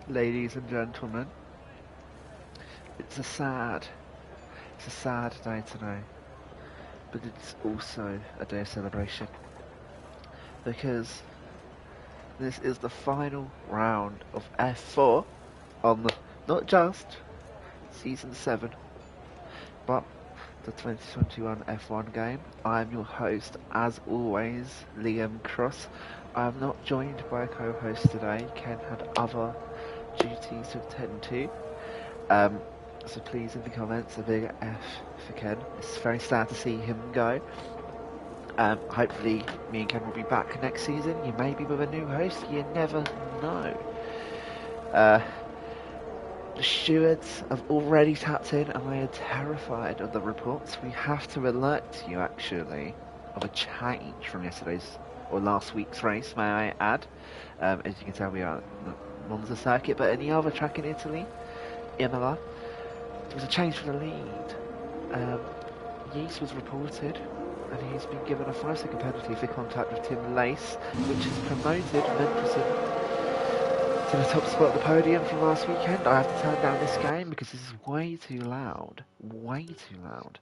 ladies and gentlemen. It's a sad day today, but it's also a day of celebration because this is the final round of F4 on not just Season 7, but the 2021 F1 game. I'm your host, as always, Liam Cross. I am not joined by a co-host today. Ken had other duties to attend to. So please, in the comments, a big F for Ken. It's very sad to see him go. Hopefully, me and Ken will be back next season. You may be with a new host. You never know. The stewards have already tapped in, and I am terrified of the reports. We have to alert you, actually, of a change from yesterday's or last week's race, may I add. As you can tell, we are at the Monza circuit, but any other track in Italy, Imola, there was a change for the lead. Yeast was reported, and he's been given a 5-second penalty for contact with Tim Lace, which has promoted Mendelson to the top spot at the podium from last weekend. I have to turn down this game because this is way too loud. Way too loud.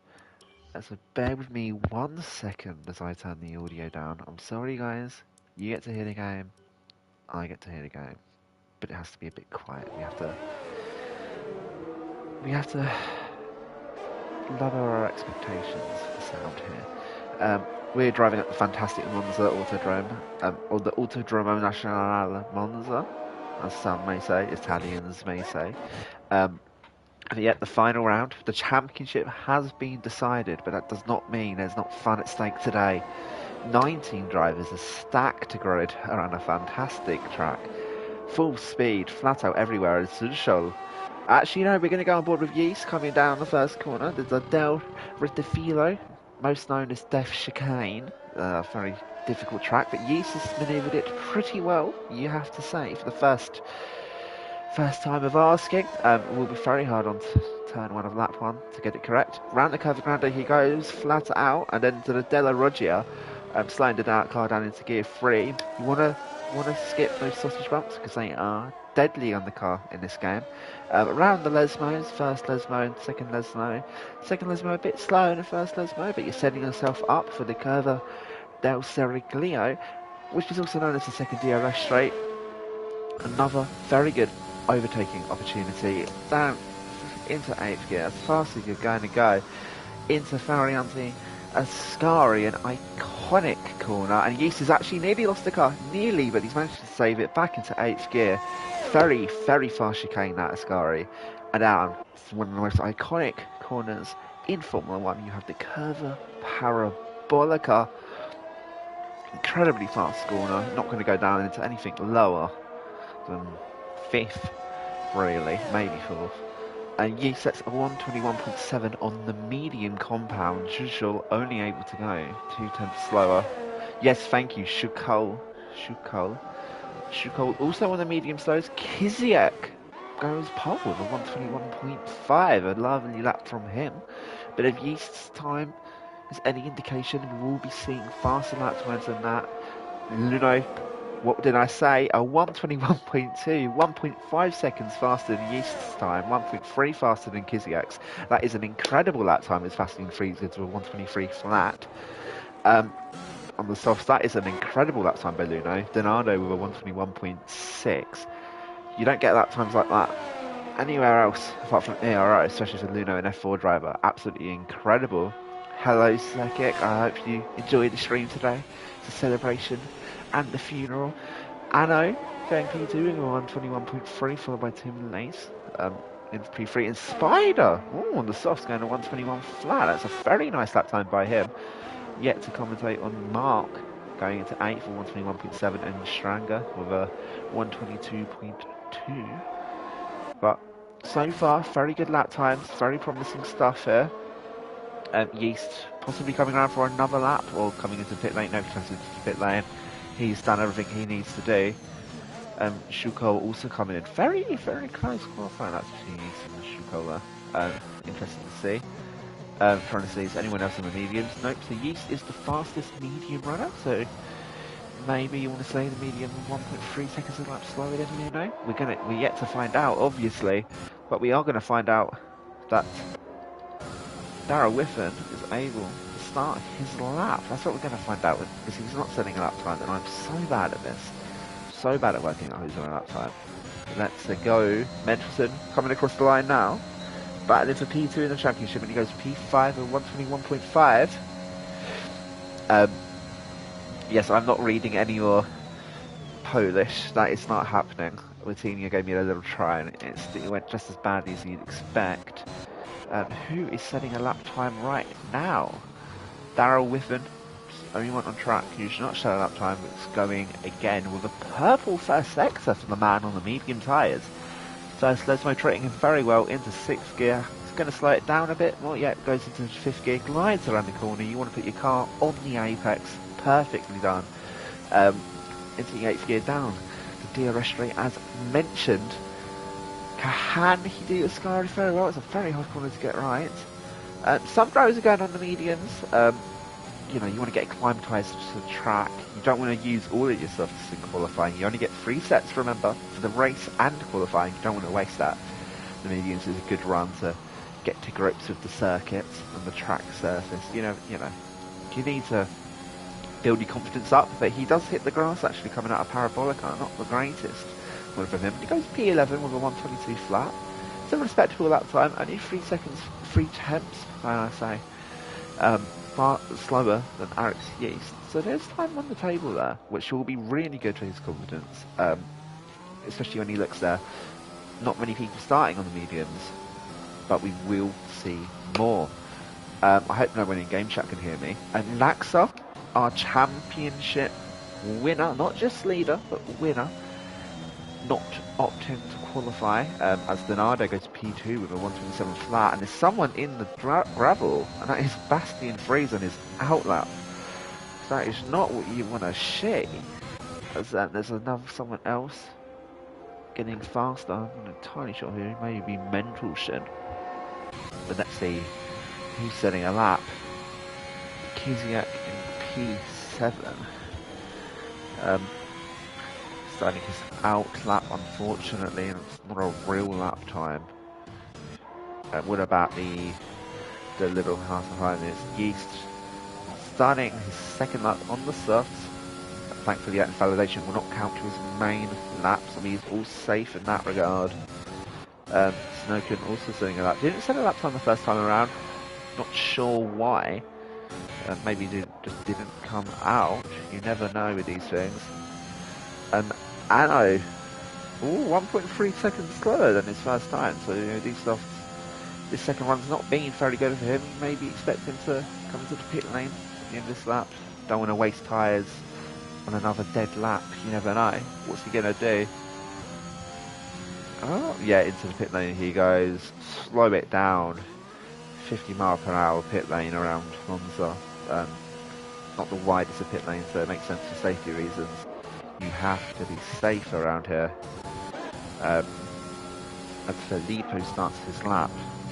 So bear with me 1 second as I turn the audio down. I'm sorry, guys. You get to hear the game. I get to hear the game. But it has to be a bit quiet. We have to lower our expectations for sound here. We're driving at the fantastic Monza Autodrome, or the Autodromo Nazionale Monza, as some may say, Italians may say. And yet the final round, the championship has been decided, but that does not mean there's not fun at stake today. 19 drivers are stacked to grid around a fantastic track. Full speed, flat out everywhere as usual. Actually, no, we're going to go on board with Yeast coming down the first corner. There's a Del Rittifilo, most known as Death Chicane. Very difficult track, but Yeast has manoeuvred it pretty well, you have to say, for the first time of asking. It will be very hard on turn 1 of lap 1 to get it correct. Round the Curva Grande he goes, flat out, and then to the Della Roggia, slowing the car down into gear 3. You want to skip those sausage bumps because they are deadly on the car in this game. Around the Lesmos, first Lesmo and second Lesmo. Second Lesmo a bit slower than the first Lesmo, but you're setting yourself up for the Curva del Seriglio, which is also known as the second DRS straight. Another very good overtaking opportunity down into 8th gear as fast as you're going to go into Variante Ascari, an iconic corner, and Yeast has actually nearly lost the car, but he's managed to save it back into 8th gear. Very, very fast chicane that Ascari, and down. It's one of the most iconic corners in Formula 1. You have the Curva Parabolica, incredibly fast corner, not going to go down into anything lower than 5th, really, maybe 4th. And Yeast sets a 121.7 on the medium compound. Jushul only able to go 0.2 slower. Yes, thank you, Shukol also on the medium slows. Kiziak goes pole with a 121.5, a lovely lap from him. But if Yeast's time is any indication, we will be seeing faster lap times than that. Luno, what did I say? A 121.2, 1.5 seconds faster than Yeast's time, 1.3 faster than Kiziak's. That is an incredible lap time. It's faster than Friese to a 123 flat. On the softs, that is an incredible lap time by Luno. Donado with a 121.6. You don't get lap times like that anywhere else apart from ERO, especially for Luno, an F4 driver. Absolutely incredible. Hello, Circuit. I hope you enjoyed the stream today. It's a celebration and the funeral. Anno going P2 with a 121.3, followed by Tim Lace in P3. And Spider, on the softs, going to 121 flat. That's a very nice lap time by him. Yet to commentate on Mark going into 8th for 121.7, and Stranger with a 122.2. But so far, very good lap times, very promising stuff here. Yeast possibly coming around for another lap or coming into pit lane. No, he comes into pit lane. He's done everything he needs to do. Shuko also coming in. Very, very close qualifying laps between Yeast and Shuko there. Interesting to see. Trying to see is anyone else in the mediums. Nope, so Yeast is the fastest medium runner, so maybe you want to say the medium 1.3 seconds a lap slower than you know. We're yet to find out, obviously, but we are gonna find out that Darrell Whiffen is able to start his lap. That's what we're gonna find out, because he's not setting a lap time, and I'm so bad at this, so bad at working out who's on a lap time. Let's go. Mendelson coming across the line now, battling for P2 in the championship, and he goes P5 at 121.5. Yes, I'm not reading any more Polish. That is not happening. Latino gave me a little try, and it went just as badly as you'd expect. Who is setting a lap time right now? Darrell Whiffen, only one on track. You should not set a lap time. It's going again with a purple first sector for the man on the medium tyres. So slow motoring him very well into 6th gear. It's going to slow it down a bit. Not yet. Goes into 5th gear. Glides around the corner. You want to put your car on the apex. Perfectly done. Into the 8th gear down. The DRS straight as mentioned. Can he do the Scary very well? It's a very hard corner to get right. Some drivers are going on the mediums. You know, you want to get acclimatised to the track. You don't want to use all of your softs in qualifying. You only get 3 sets, remember, for the race and qualifying. You don't want to waste that. The mediums is a good run to get to grips with the circuit and the track surface. You know, you need to build your confidence up. But he does hit the grass actually coming out of Parabolica. Not the greatest one for him. He goes P11 with a 122 flat. It's a respectable lap time. Only 3 seconds, 3 tenths, can I say. Far slower than Alex Yeast. So there's time on the table there, which will be really good for his confidence. Especially when he looks there. Not many people starting on the mediums, but we will see more. I hope no one in game chat can hear me. And Laxa, our championship winner, not just leader, but winner, not opting to qualify, as Donado goes to P2 with a 127 flat, and there's someone in the gravel, and that is Bastian Freeze on his outlap. That is not what you want to see. As there's someone else getting faster. I'm not entirely sure who. Maybe Mendelson. But let's see who's setting a lap. Kiziak in P7. Starting his out lap, unfortunately, and it's not a real lap time. What about the little house behind this? Yeast starting his 2nd lap on the softs. Thankfully, that invalidation will not count to his main lap, so he's all safe in that regard. Snowkin also setting a lap. Didn't set a lap time the first time around. Not sure why. Maybe just didn't come out. You never know with these things. Anno, 1.3 seconds slower than his first time. So these softs, this second one's not been very good for him. Maybe expect him to come into the pit lane at the end of this lap. Don't want to waste tyres on another dead lap. You never know. What's he gonna do? Oh yeah, into the pit lane he goes. Slow it down. 50 mile per hour pit lane around Monza. Not the widest of pit lanes, so it makes sense for safety reasons. You have to be safe around here. And Filippo starts his lap.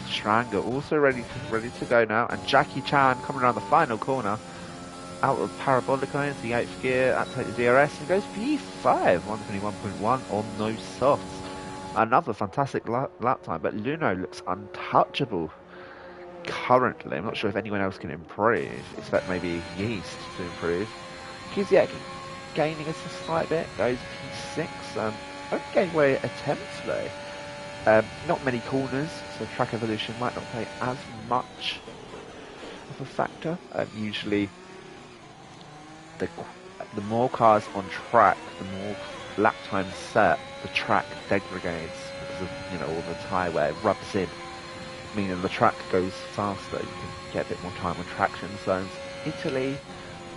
Stranger also ready to go now, and Jackie Chan coming around the final corner, out of Parabolica into the 8th gear, at the DRS, and goes P5, 121.1 on those softs. Another fantastic lap time, but Luno looks untouchable currently. I'm not sure if anyone else can improve. Expect maybe Yeast to improve. Kiziak gaining us a slight bit, goes P6. Only gaining away attempts though. Not many corners, so track evolution might not play as much of a factor. Usually, the more cars on track, the more lap time set, the track degrades because of all the tyre wear rubs in, meaning the track goes faster. You can get a bit more time on traction zones. Italy,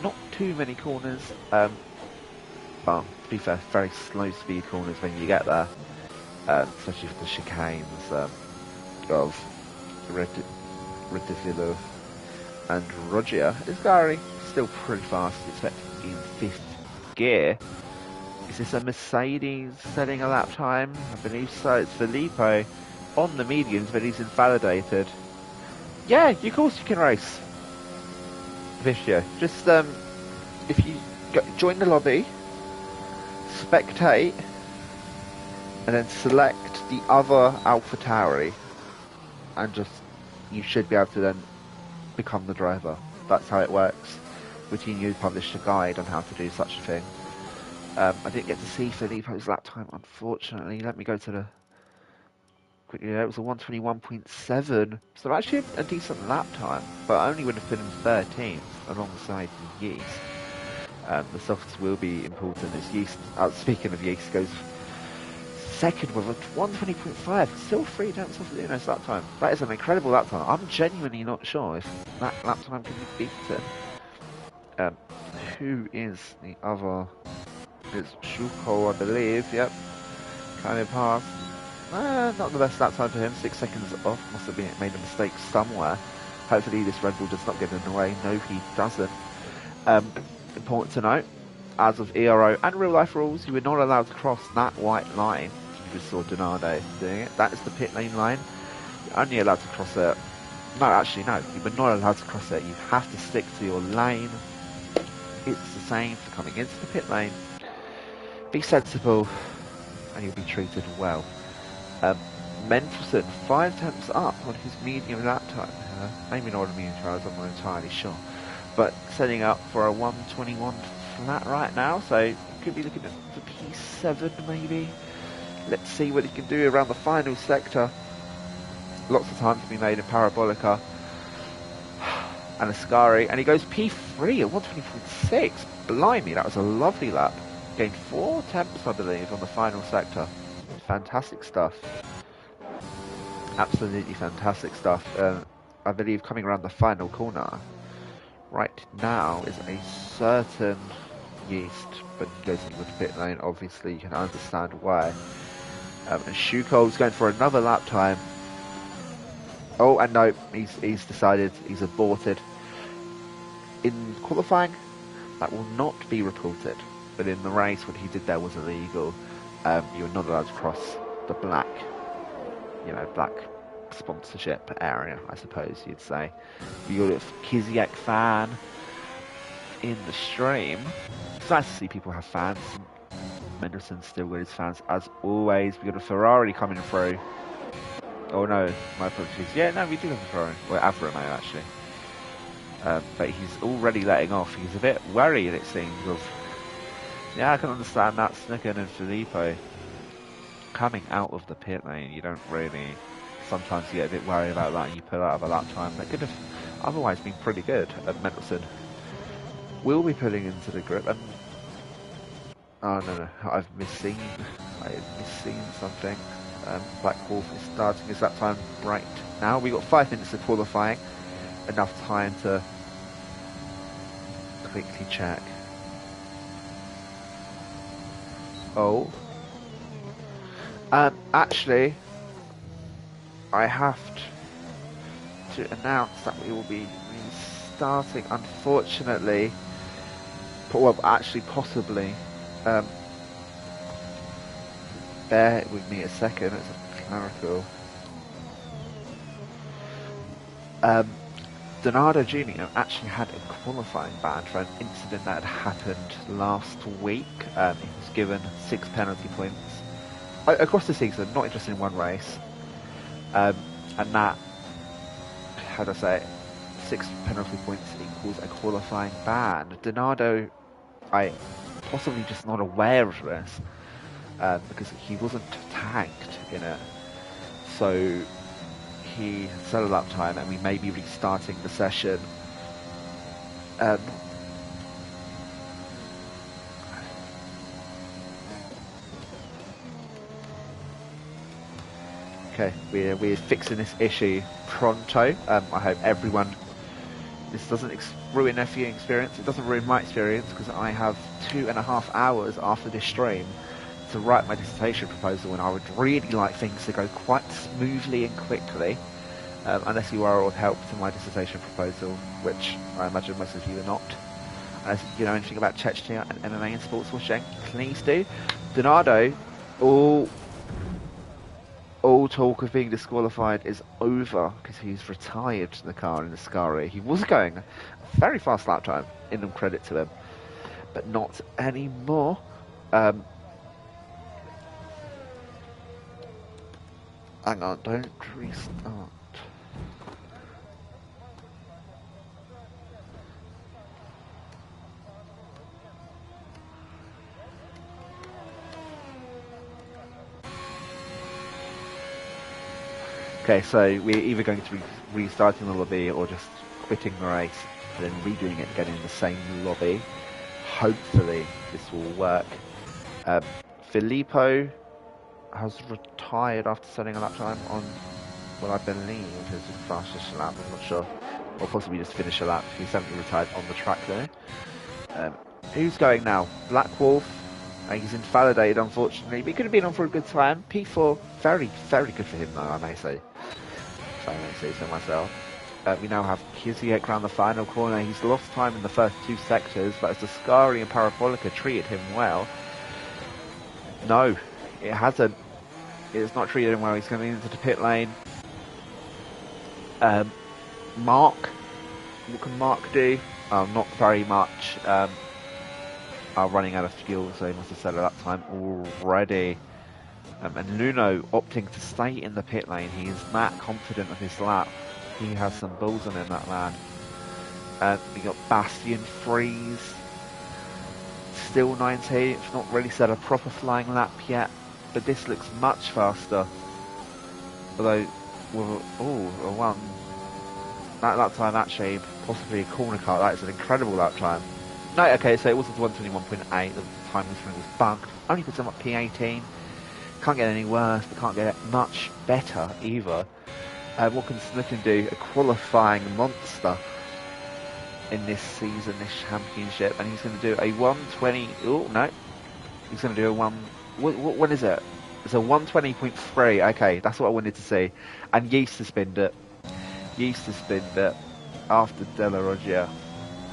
not too many corners. Well, to be fair, very slow speed corners when you get there, especially for the chicanes of Redivilo and Roger. Isgari still pretty fast, expected in 5th gear. Is this a Mercedes setting a lap time? I believe so. It's Filippo on the mediums, but he's invalidated. Yeah, of course you can race. Vishio. Just if you join the lobby, spectate, and then select the other AlphaTauri, and just you should be able to then become the driver. That's how it works. Routinho published a guide on how to do such a thing. I didn't get to see Filippo's lap time, unfortunately. Let me go to the quickly. It was a 121.7, so actually a decent lap time, but only would have been 13th alongside Yeast. The softs will be important as Yeast, speaking of Yeast, goes second with a 120.5, still 3 tenths off Luno's lap time. That is an incredible lap time. I'm genuinely not sure if that lap time can be beaten. Who is the other? It's Shuko, I believe. Yep, kind of passed. Not the best lap time for him. 6 seconds off. Must have made a mistake somewhere. Hopefully this Red Bull does not get in the way. No, he doesn't. Important to note, as of Ero and real life rules, you were not allowed to cross that white line. You just saw Donado doing it. That is the pit lane line. You're only allowed to cross it. No, actually, no. You were not allowed to cross it. You have to stick to your lane. It's the same for coming into the pit lane. Be sensible, and you'll be treated well. Mendelson, 5 tenths up on his medium lap time. Maybe not on medium trials, I'm not entirely sure. But setting up for a 121 flat right now, so you could be looking at the P7 maybe. Let's see what he can do around the final sector. Lots of time to be made in Parabolica and Ascari, and he goes P3 at 120.6. Blimey, that was a lovely lap. Gained 4 tenths, I believe, on the final sector. Fantastic stuff. Absolutely fantastic stuff. I believe coming around the final corner right now is a certain Yeast, but he goes into the pit lane. Obviously, you can understand why. And Shuko's going for another lap time. Oh, and no, he's decided, he's aborted. In qualifying, that will not be reported. But in the race, what he did there was illegal. You're not allowed to cross the black, black sponsorship area, I suppose you'd say. You're a Kiziak fan in the stream. It's nice to see people have fans. Mendelson still got his fans as always. We got a Ferrari coming through. Oh no, my apologies. Yeah, no, we do have a Ferrari. Well, Alfa Romeo actually. But he's already letting off. He's a bit worried, it seems, of... Yeah, I can understand that. Snicken and Filippo coming out of the pit lane. You don't really... Sometimes you get a bit worried about that and you pull out of a lap time. That could have otherwise been pretty good. Mendelson will be pulling into the grip. And oh, no. I've misseen something. Black Wolf is starting his lap time right now. We got 5 minutes of qualifying. Enough time to quickly check. Oh. Actually, I have to announce that we will be restarting, unfortunately. Well, actually, possibly. Bear with me a second, it's a clerical. Donado Jr. actually had a qualifying ban for an incident that had happened last week. He was given 6 penalty points across the season, not just in one race. And that, how do I say it, 6 penalty points equals a qualifying ban. Donado, I possibly just not aware of this, because he wasn't tagged in it. So he set a lap time and we may be restarting the session. Okay, we're fixing this issue pronto. I hope everyone, this doesn't ruin their viewing experience. It doesn't ruin my experience because I have 2.5 hours after this stream to write my dissertation proposal, and I would really like things to go quite smoothly and quickly, unless you are of help to my dissertation proposal, which I imagine most of you are not. Unless you know anything about Chechnya and MMA and sports washing, please do. Donado, all talk of being disqualified is over because he's retired the car in the Ascari. He was going a very fast lap time, in them credit to him. but not anymore. Hang on, don't restart. Okay, so we're either going to be restarting the lobby or just quitting the race and then redoing it again in the same lobby. Hopefully this will work. Filippo has retired after setting a lap time on what I believe is his fastest lap, I'm not sure. Or possibly just finish a lap. He's certainly retired on the track though. Who's going now? Black Wolf. He's invalidated unfortunately, but he could have been on for a good time. P4, very, very good for him though, I may say. If I may say so myself. We now have Kiziek around the final corner. He's lost time in the first two sectors, but as the Scari and Parabolica treated him well. No, it hasn't. It's not treated him well. He's coming into the pit lane. Mark, what can Mark do? Not very much. Running out of fuel, so he must have set it up time already. And Luno opting to stay in the pit lane. He is that confident of his lap. He has some balls on him, that man. We got Bastian Freeze, still 19th, not really set a proper flying lap yet, but this looks much faster. Although, a one. That lap time actually, possibly a corner car, that is an incredible lap time. No, okay, so it wasn't 121.8, the time was bugged. Only puts him up P18. Can't get any worse, but can't get much better either. What can Snucken do? A qualifying monster in this season, this championship, and he's going to do a 120. Oh no, he's going to do a one. What is it? It's a 120.3. Okay, that's what I wanted to see. And Yeast has spinned it. Yeast has spinned it after Della Roggia,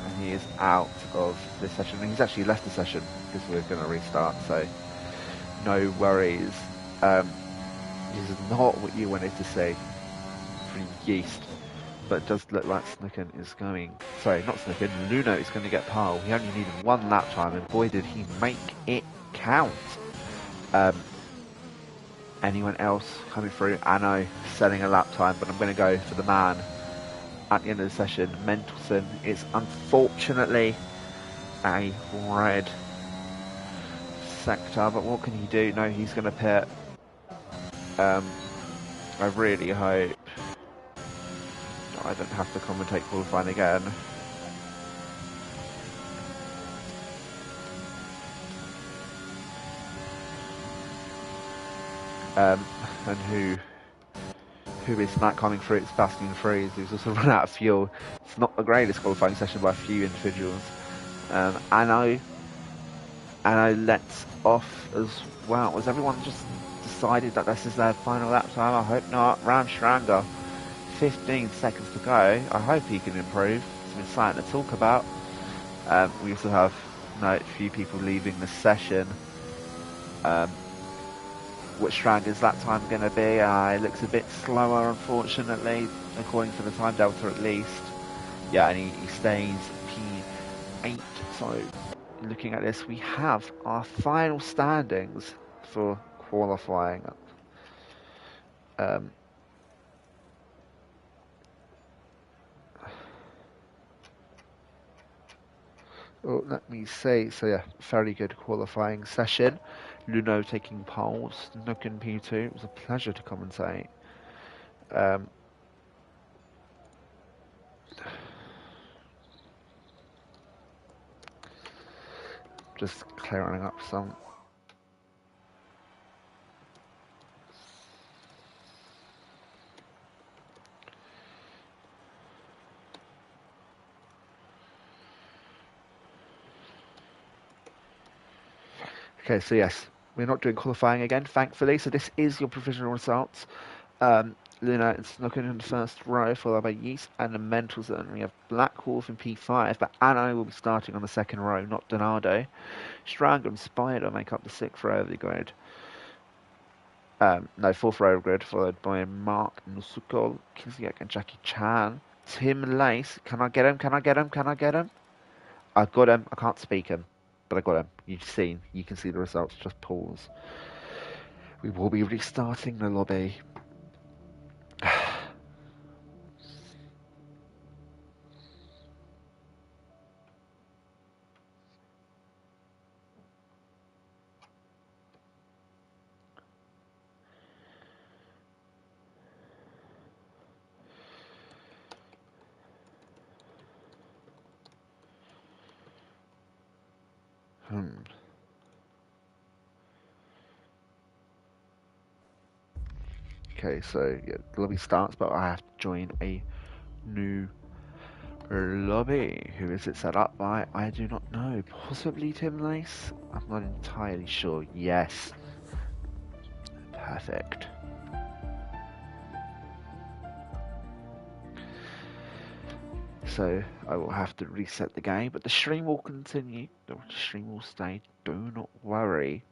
and he is out of this session. And he's actually left the session because we're going to restart. So no worries. This is not what you wanted to see from Yeast, but it does look like Snucken is going. Sorry, not Snucken. Luno is going to get pole. He only needed one lap time, and boy did he make it count. Anyone else coming through? Anno setting a lap time, but I'm going to go for the man at the end of the session. Mendelson is unfortunately a red sector, but what can he do? No, he's going to pit. I really hope I don't have to commentate qualifying again. And who is that coming through? It's Bastian Freeze, who's also run out of fuel. It's not the greatest qualifying session by a few individuals. Anno lets off as well. Was everyone just decided that this is their final lap time? I hope not. Ram Stranger, 15 seconds to go. I hope he can improve. It's been something to talk about. We also have a few people leaving the session. What Stranger's lap time going to be? It looks a bit slower, unfortunately, according to the time delta at least. Yeah, and he stays P8. So, looking at this, we have our final standings for qualifying. Let me see. So yeah, very good qualifying session. Luno taking poles, Snucken P2. It was a pleasure to commentate. Just clearing up some. Okay, so yes, we're not doing qualifying again, thankfully. So this is your provisional results. Luna and Snucken in the first row, followed by Yeast and the Mendelson. We have Black Wolf in P5, but Anno will be starting on the second row, not Donado. Stranger and Spider make up the sixth row of the grid. Fourth row of grid, followed by Mark Nusukol, Kiziak and Jackie Chan. Tim Lace, can I get him? Can I get him? Can I get him? I've got him, I can't speak him. but I got him. You can see the results. Just pause. We will be restarting the lobby. Okay, so yeah, the lobby starts, but I have to join a new lobby. Who is it set up by? I do not know. Possibly Tim Lace? I'm not entirely sure. Yes. Perfect. So I will have to reset the game, but the stream will continue. The stream will stay. Do not worry.